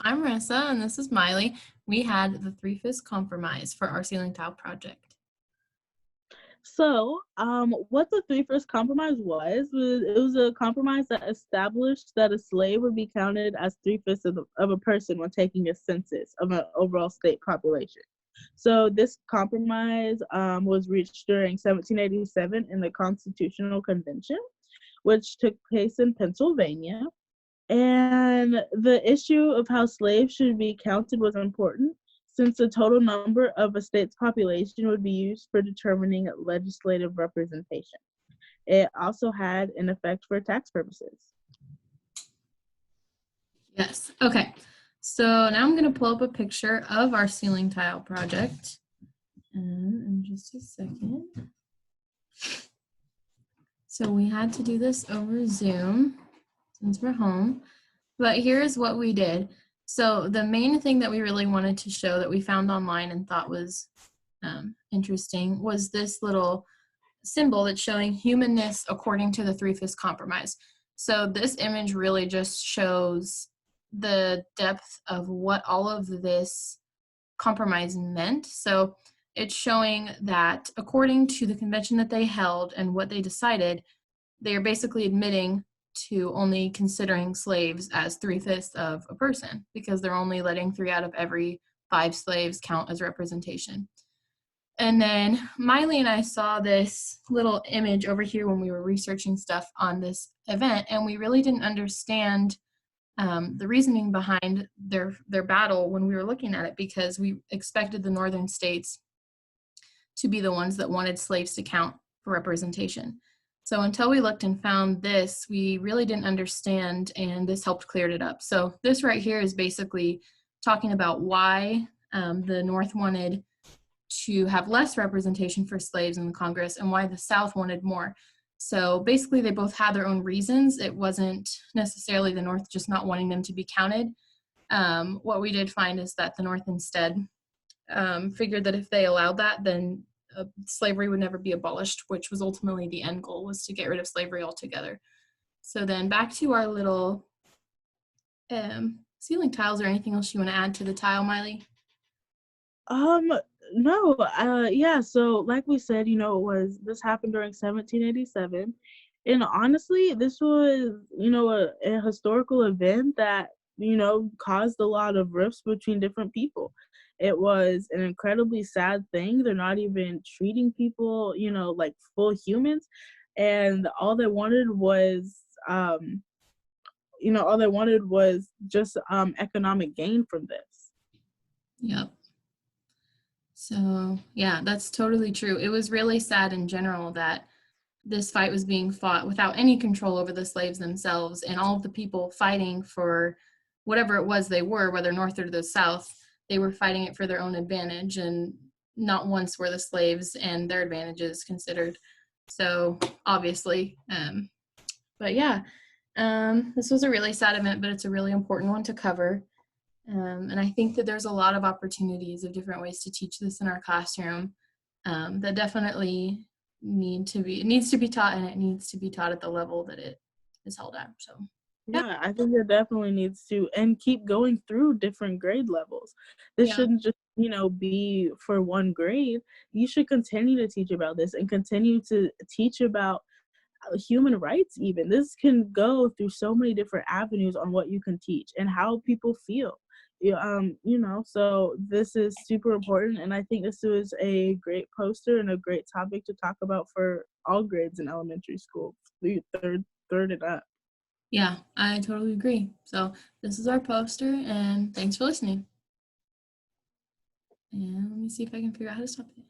I'm Marissa, and this is Miley. We had the Three-Fifths Compromise for our ceiling tile project. What the Three-Fifths Compromise was it was a compromise that established that a slave would be counted as three-fifths of a person when taking a census of an overall state population. So this compromise was reached during 1787 in the Constitutional Convention, which took place in Pennsylvania. And the issue of how slaves should be counted was important since the total number of a state's population would be used for determining legislative representation. It also had an effect for tax purposes. Yes. Okay. So now I'm going to pull up a picture of our ceiling tile project. In just a second. So we had to do this over Zoom since we're home. But here's what we did. So the main thing that we really wanted to show that we found online and thought was interesting was this little symbol that's showing humanness according to the Three-Fifths Compromise. So this image really just shows the depth of what all of this compromise meant. So it's showing that according to the convention that they held and what they decided, they are basically admitting to only considering slaves as three-fifths of a person because they're only letting 3 out of every 5 slaves count as representation. And then Miley and I saw this little image over here when we were researching stuff on this event, and we really didn't understand the reasoning behind their battle when we were looking at it, because we expected the northern states to be the ones that wanted slaves to count for representation. So until we looked and found this, we really didn't understand, and this helped clear it up. So this right here is basically talking about why the North wanted to have less representation for slaves in the Congress and why the South wanted more. So basically they both had their own reasons. It wasn't necessarily the North just not wanting them to be counted. What we did find is that the North instead figured that if they allowed that, then slavery would never be abolished, which was ultimately the end goal, was to get rid of slavery altogether. So then back to our little ceiling tiles. Or anything else you want to add to the tile, Miley? No, yeah, so like we said, this happened during 1787. And honestly, this was, a historical event that, caused a lot of rifts between different people. It was an incredibly sad thing. They're not even treating people, like full humans. And all they wanted was, just economic gain from this. Yep. So yeah, that's totally true. It was really sad in general that this fight was being fought without any control over the slaves themselves, and all of the people fighting for whatever it was they were, whether North or the South, they were fighting it for their own advantage, and not once were the slaves and their advantages considered. So obviously, but yeah, this was a really sad event, but it's a really important one to cover. And I think that there's a lot of opportunities of different ways to teach this in our classroom that definitely needs to be taught, and it needs to be taught at the level that it is held at. So yeah, I think it definitely needs to, and keep going through different grade levels. This yeah. shouldn't just, be for one grade. You should continue to teach about this and continue to teach about human rights even. This can go through so many different avenues on what you can teach and how people feel. So this is super important, and I think this was a great poster and a great topic to talk about for all grades in elementary school, third and up. Yeah, I totally agree. So this is our poster, and thanks for listening. And let me see if I can figure out how to stop it.